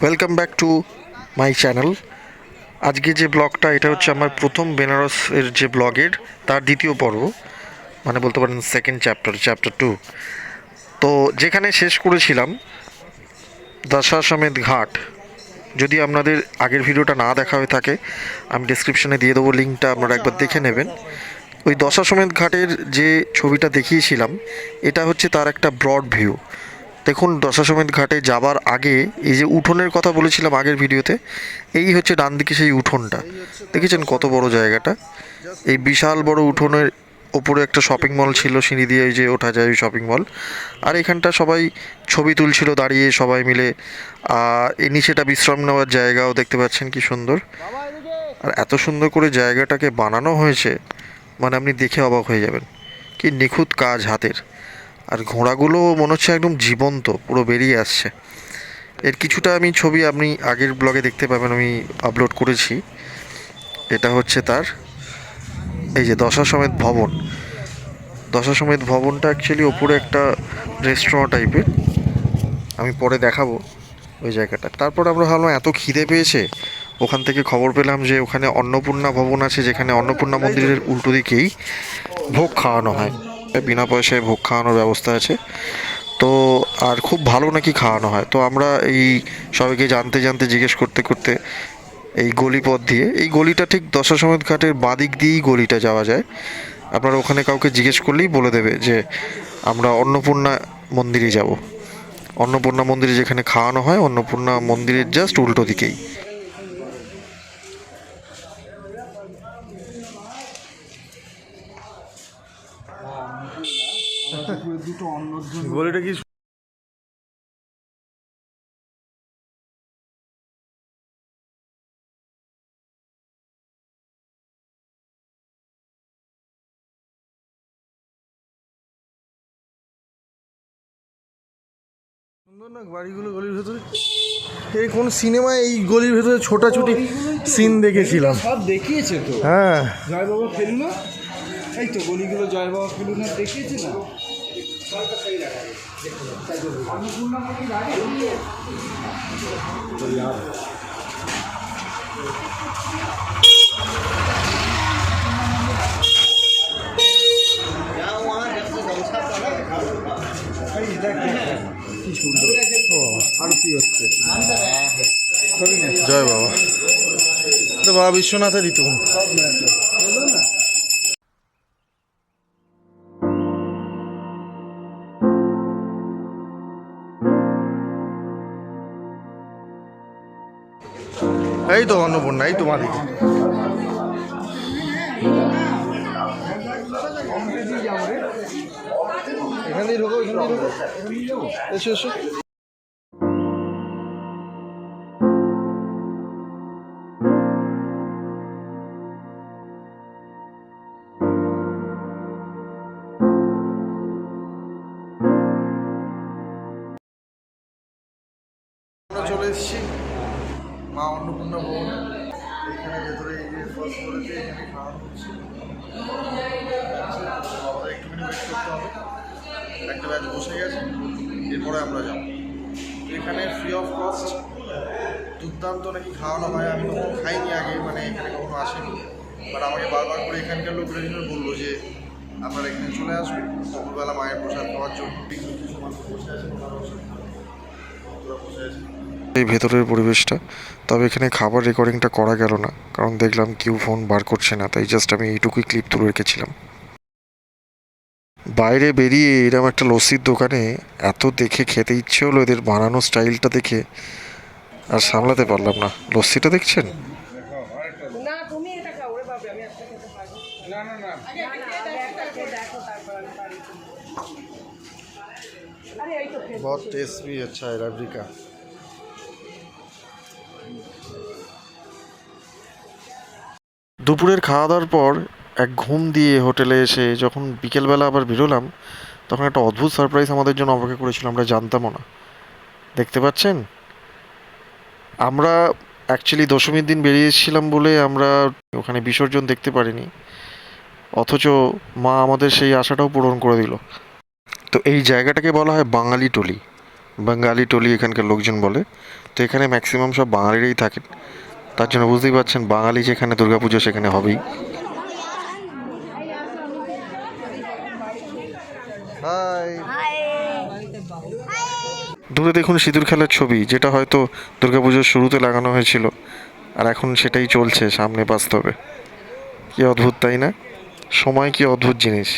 Welcome back to my channel. আজকে যে ব্লগটা, এটা হচ্ছে আমার প্রথম বেনারসের যে ব্লগের তার দ্বিতীয় পর্ব, মানে বলতে পারেন সেকেন্ড চ্যাপ্টার 2। তো যেখানে শেষ করেছিলাম দশাশ্বমেধ ঘাট, যদি আপনাদের আগের ভিডিওটা না দেখা হয়ে থাকে আমি ডিসক্রিপশনে দিয়ে দেবো লিঙ্কটা, আপনারা একবার দেখে নেবেন। ওই দশাশ্বমেধ ঘাটের যে ছবিটা দেখিয়েছিলাম, এটা হচ্ছে তার একটা ব্রড ভিউ। দেখুন, দশাশ্বমেধ ঘাটে যাবার আগে এই যে উঠোনের কথা বলেছিলাম আগের ভিডিওতে, এই হচ্ছে ডান দিকে সেই উঠোনটা। দেখেছেন কত বড় জায়গাটা? এই বিশাল বড় উঠোনের ওপরে একটা শপিং মল ছিল, সিঁড়ি দিয়ে এই যে ওঠা যায় ওই শপিং মল। আর এখানটা সবাই ছবি তুলছিল দাঁড়িয়ে সবাই মিলে। আর এই নিচেটা বিশ্রাম নেওয়ার জায়গাও দেখতে পাচ্ছেন কি সুন্দর। আর এত সুন্দর করে জায়গাটাকে বানানো হয়েছে, মানে আপনি দেখে অবাক হয়ে যাবেন, কি নিখুঁত কাজ হাতের। আর ঘোড়াগুলো মনে হচ্ছে একদম জীবন্ত, পুরো বেরিয়ে আসছে। এর কিছুটা আমি ছবি আপনি আগের ব্লগে দেখতে পাবেন, আমি আপলোড করেছি। এটা হচ্ছে তার এই যে দশাশ্বমেধ ভবন। দশাশ্বমেধ ভবনটা অ্যাকচুয়ালি ওপরে একটা রেস্টুরেন্ট টাইপের, আমি পরে দেখাবো ওই জায়গাটা। তারপর আমরা ভাবলাম এত খিদে পেয়েছে, ওখান থেকে খবর পেলাম যে ওখানে অন্নপূর্ণা ভবন আছে, যেখানে অন্নপূর্ণা মন্দিরের উল্টো দিকেই ভোগ খাওয়ানো হয়, বিনা পয়সায় ভোগ খাওয়ানোর ব্যবস্থা আছে। তো আর খুব ভালো নাকি খাওয়ানো হয়। তো আমরা এই সবাইকে জানতে জানতে জিজ্ঞেস করতে করতে এই গলিপথ দিয়ে, এই গলিটা ঠিক দশাশ্বমেধ ঘাটের বাঁদিক দিয়েই গলিটা যাওয়া যায়। আপনারা ওখানে কাউকে জিজ্ঞেস করলেই বলে দেবে যে আমরা অন্নপূর্ণা মন্দিরে যাব। অন্নপূর্ণা মন্দিরে যেখানে খাওয়ানো হয়, অন্নপূর্ণা মন্দিরের জাস্ট উল্টো দিকেই। গলিটা কি সুন্দর না বাড়িগুলো গলির ভেতরে? এই কোন সিনেমায় এই গলির ভেতরে ছোটাছুটি সিন দেখেছিলাম। সব দেখিয়েছে তো। হ্যাঁ, জয় বাবা ফেলুনা, এই তো গলিগুলো জয় বাবা ফেলুনা দেখিয়েছে না। কি সুন্দর আরতি হচ্ছে। জয় বাবা। তো বাবা বিশ্বনাথের ঋতু। সব ম্যাচ হলো না। এই তো অন্নপূর্ণা, এই তো মালিক। এখানেই ঢোকো, এখানেই ঢোকো, এসো এসো। আমরা চলে এসেছি মা অন্নপূর্ণা ভবনে। এখানে ভেতরে এই যে ফার্স্ট ফ্লোরেতে এখানে খাওয়ানো হচ্ছে। আমাদের একটুখানি ওয়েট করতে হবে, একটা ব্যাচ বসে গেছে, এরপরে আমরা যাবো। এখানে ফ্রি অফ কস্ট দুর্দান্ত নাকি খাওয়ানো হয়। আমি কখনো খাইনি আগে, মানে এখানে কখনো আসেনি, বাট আমাকে বারবার করে এখানকার লোকরা জন্য বললো যে আপনারা এখানে চলে আসবেন দুপুরবেলা মায়ের প্রসাদ খাওয়ার জন্য। কিছু মানুষ বসে আছে, বসে আছে এই ভেতরের পরিবেশটা। তবে এখানে খাবার রেকর্ডিংটা করা গেল না, কারণ দেখলাম কেউ ফোন বার করছে না, তাই জাস্ট আমি এইটুকুই ক্লিপ তুলে রেখেছিলাম। বাইরে বেরিয়ে এরকম একটা লস্যির দোকানে এত দেখে খেতে ইচ্ছে হলো, এদের বানানো স্টাইলটা দেখে আর সামলাতে পারলাম না। লস্যিটা দেখছেন? না তুমি এটা খাও রে বাবা, আমি একটা খেতে পারবো না। না না আগে একটা খেয়ে দেখো তারপর আমি পারি। আরে এই তো খেয়ে बहुत टेस्ट भी अच्छा है रबड़ी का। দুপুরের খাওয়া দাওয়ার পর এক ঘুম দিয়ে হোটেলে এসে যখন বিকেলবেলা আবার বেরোলাম, তখন একটা অদ্ভুত সারপ্রাইজ আমাদের জন্য অপেক্ষা করেছিল, আমরা জানতামও না। দেখতে পাচ্ছেন, আমরা অ্যাকচুয়ালি দশমীর দিন বেরিয়ে এসেছিলাম বলে আমরা ওখানে বিসর্জন দেখতে পারিনি, অথচ মা আমাদের সেই আশাটাও পূরণ করে দিল। তো এই জায়গাটাকে বলা হয় বাঙালি টলি, বাঙালি টলি এখানকার লোকজন বলে। তো এখানে ম্যাক্সিমাম সব বাঙালিরাই থাকেন, তার জন্য বুঝতেই পারছেন বাঙালি যেখানে দুর্গাপুজো সেখানে হবেই। দূরে দেখুন সিঁদুর খেলার ছবি, যেটা হয়তো দুর্গাপুজোর শুরুতে লাগানো হয়েছিল, আর এখন সেটাই চলছে সামনে বাস্তবে। কি অদ্ভুত তাই না? সময় কি অদ্ভুত জিনিস।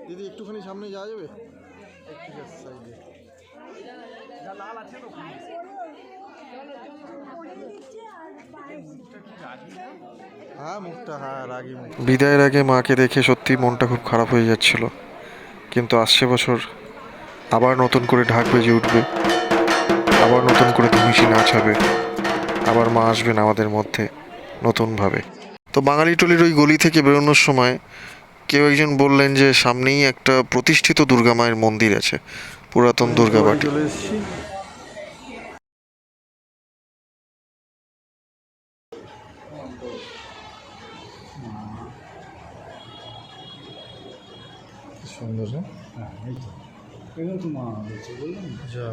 দিদি একটুখানি সামনে যাওয়া যাবে? বিদায়ের আগে মাকে দেখে সত্যি মনটা খুব খারাপ হয়ে যাচ্ছিল, কিন্তু আসছে বছর আবার নতুন করে ঢাক বেজে উঠবে, আবার নতুন করে ধুমিসি নাচ হবে, আবার মা আসবেন আমাদের মধ্যে নতুনভাবে। তো বাঙালি টলির ওই গলি থেকে বেরোনোর সময় কেউ একজন বললেন যে সামনেই একটা প্রতিষ্ঠিত দুর্গা মায়ের মন্দির আছে, পুরাতন দুর্গা বাটি। সুন্দর, হ্যাঁ এই তো এগুলো তো মা বলছে, বললাম যা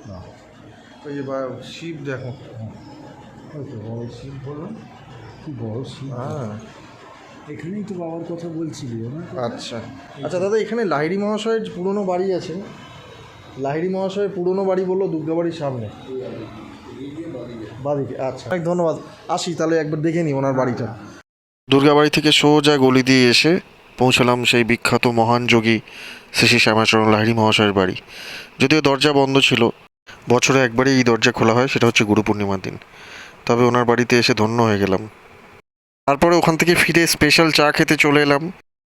না ওই শিব দেখো, ওই তো বড় শিব বললাম, কি বড় শিব। হ্যাঁ এখানেই তো বাবার কথা বলছিলি না? আচ্ছা আচ্ছা দাদা, এখানে লাহিড়ী মহাশয়ের পুরনো বাড়ি আছে। লাহিড়ী মহাশয়ের পুরনো বাড়ি বললো দুর্গা বাড়ির সামনে বাড়িতে। আচ্ছা অনেক ধন্যবাদ, আসি তাহলে একবার দেখে নিই ওনার বাড়িটা। দুর্গাবাড়ি থেকে সোজা গলি দিয়ে এসে পৌঁছালাম সেই বিখ্যাত মহান যোগী শ্রী শ্রী শ্যামাচরণ লাহিড়ী মহাশয়ের বাড়ি। যদিও দরজা বন্ধ ছিল, বছরে একবারই এই দরজা খোলা হয়, সেটা হচ্ছে গুরু পূর্ণিমার দিন। তবে ওনার বাড়িতে এসে ধন্য হয়ে গেলাম। তারপরে ওখান থেকে ফিরে স্পেশাল চা খেতে চলে এলাম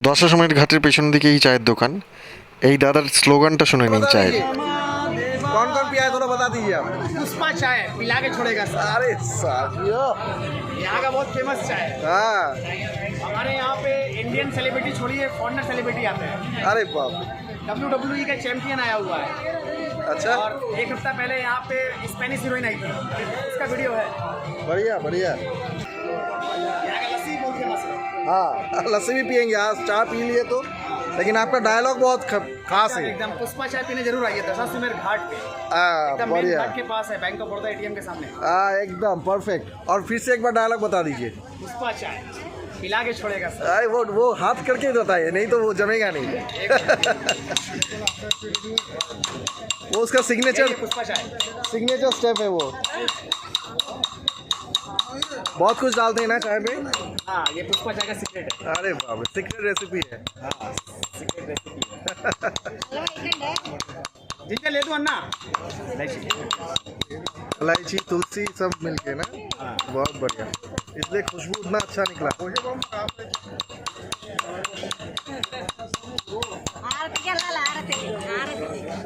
দশাশ্রমেধ ঘাটের পেছন দিকে এই চায়ের দোকান। এই দাদার স্লোগানটা শুনে নিন চায়ের। कौन कौन पिया है थोड़ा बता दीजिए आप। पुष्पा चाय पिला के छोड़ेगा सर। अरे साथियों, यहाँ का बहुत फेमस चाय है। हाँ हमारे यहाँ पे इंडियन सेलिब्रिटी छोड़िए फॉरेनर सेलिब्रिटी आते हैं। अरे बाप रे, WWE का चैंपियन आया हुआ है। अच्छा और एक हफ्ता पहले यहाँ पे स्पेनिश हीरोइन आई थी, उसका वीडियो है। बढ़िया बढ़िया। यहाँ का लस्सी बहुत फेमस है। हाँ लस्सी भी पियेंगे, आज चाय पी लिए तो, लेकिन आपका डायलॉग बहुत खास है। एकदम पुष्पा चाय पीने जरूर आइए दशाश्वमेध घाट पे, एकदम मेन बढ़िया। घाट के पास है, बैंक ऑफ बड़ौदा एटीएम के सामने। हाँ एकदम परफेक्ट। और फिर से एक बार डायलॉग बता दीजिए। पुष्पा चाय पिला के छोड़ेगा सर। अरे वो हाथ करके ही बताइए, नहीं तो वो जमेगा नहीं। वो उसका सिग्नेचर ये पुष्पा चाय। स्टेप है वो। बहुत कुछ डालते हैं ना चाय में। हाँ ये पुष्पा चाय का सीक्रेट है। अरे बाप रे, सीक्रेट रेसिपी है। हाँ सीक्रेट रेसिपी है। जिंजर ले दूँ अन्ना? इलायची तुलसी सब मिलके ना, बहुत बढ़िया, इसलिए खुशबू उतना अच्छा निकला।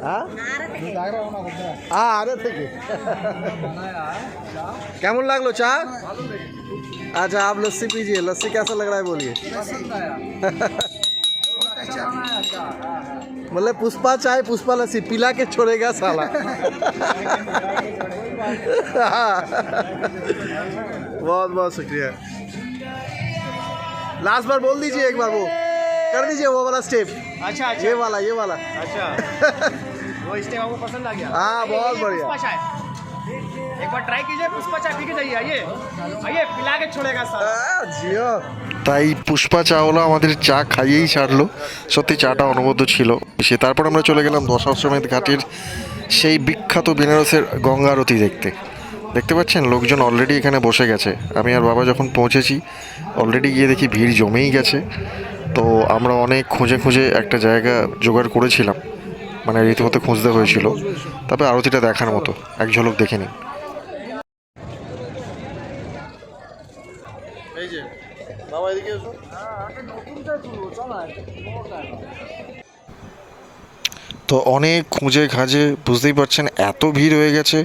हाँ हाँ आ रहे थे कि কেমন লাগলো চা? अच्छा आप लस्सी पीजिए, लस्सी कैसा लग रहा है बोलिए। मतलब पुष्पा चाय पुष्पा लस्सी पिला के छोड़ेगा साला। बहुत बहुत शुक्रिया। लास्ट बार बोल दीजिए एक बार, वो कर दीजिए वो वाला स्टेप, अच्छा अच्छा ये वाला अच्छा वो स्टेप आपको पसंद आ गया? हाँ, बहुत ये बढ़िया। पुष्पा चाय एक बार ट्राई कीजिए, पुष्पा चाय पी के जाइए। आइए आइए पिला के छोड़ेगा सर। जियो। তাই পুষ্পা চাওয়ালা আমাদের চা খাইয়েই ছাড়লো। সত্যি চাটা অনবদ্য ছিল। তারপর আমরা চলে গেলাম দশাশ্রমেধ ঘাটের সেই বিখ্যাত বেনারসের গঙ্গা আরতি দেখতে। দেখতে পাচ্ছেন লোকজন অলরেডি এখানে বসে গেছে। আমি আর বাবা যখন পৌঁছেছি অলরেডি গিয়ে দেখি ভিড় জমেই গেছে। তো আমরা অনেক খুঁজে খুঁজে একটা জায়গা জোগাড় করেছিলাম, মানে রীতিমতো খুঁজতে হয়েছিল। তবে আরতিটা দেখার মতো, এক ঝলক দেখে নিন। এই যে বাবা এদিকে এসো। তো অনেক খুঁজে খাজে বুঝতেই পারছেন এত ভিড় হয়ে গেছে,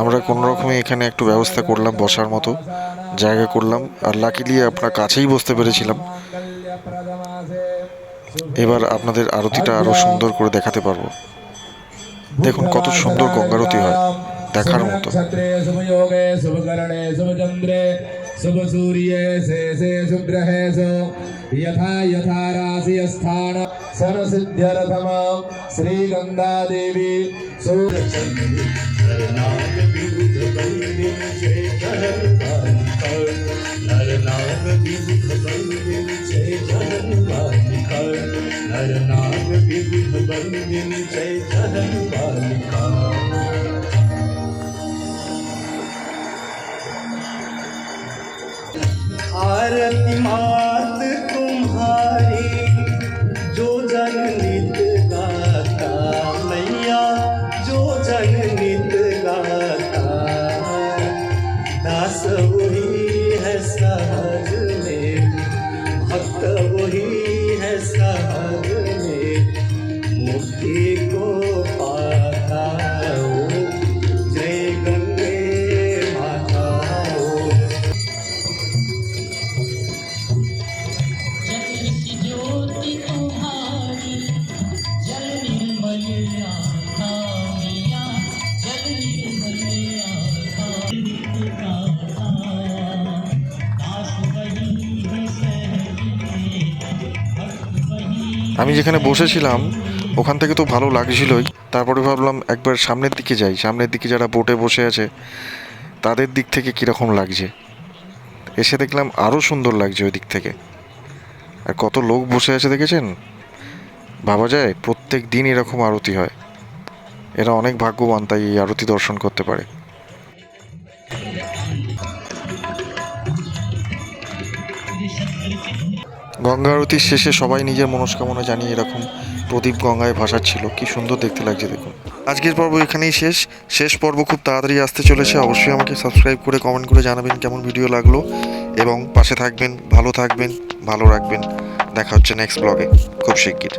আমরা কোনো রকমে এখানে একটু ব্যবস্থা করলাম, বসার মতো জায়গা করলাম। আর লাকিলি আপনার কাছেই বসতে পেরেছিলাম। এবার আপনাদের আরতিটা আরও সুন্দর করে দেখাতে পারবো। দেখুন কত সুন্দর গঙ্গারতি হয়, দেখার মতো। नक्षत्रे शुभ योगे शुभ करणे शुभ चंद्रे शुभ सूर्ये से शुभ ग्रहे सो यथा यथा राशि स्थान सन सिद्ध्यर्थम श्री गंगा देवी सूर्य आरती मात तुम्हारी जो जन नित गाता मैया जो जन नित गाता दास वही है सहज में भक्त वही है सहज में मुक्ति को पाता हो जय गंगे माता हो। ज्योति तुम्हारी जल निर्मल आता मैया जल निर्मल आता दास वही है सहज में भक्त वही আমি যেখানে বসেছিলাম ওখান থেকে তো ভালো লাগছিলই, তারপরে ভাবলাম একবার সামনের দিকে যাই, সামনের দিকে যারা বোটে বসে আছে তাদের দিক থেকে কীরকম লাগছে। এসে দেখলাম আরও সুন্দর লাগছে ওই দিক থেকে। আর কত লোক বসে আছে দেখেছেন, ভাবা যায় প্রত্যেক দিন এরকম আরতি হয়। এরা অনেক ভাগ্যবান তাই এই আরতি দর্শন করতে পারে। গঙ্গা আরতির শেষে সবাই নিজের মনস্কামনা জানিয়ে এরকম প্রদীপ গঙ্গায় ভাসাচ্ছিল, কি সুন্দর দেখতে লাগছে দেখুন। আজকের পর্ব এখানেই শেষ পর্ব খুব তাড়াতাড়ি আসতে চলেছে। অবশ্যই আমাকে সাবস্ক্রাইব করে কমেন্ট করে জানাবেন কেমন ভিডিও লাগলো, এবং পাশে থাকবেন, ভালো থাকবেন, ভালো রাখবেন। দেখা হচ্ছে নেক্সট ব্লগে খুব শিগগির।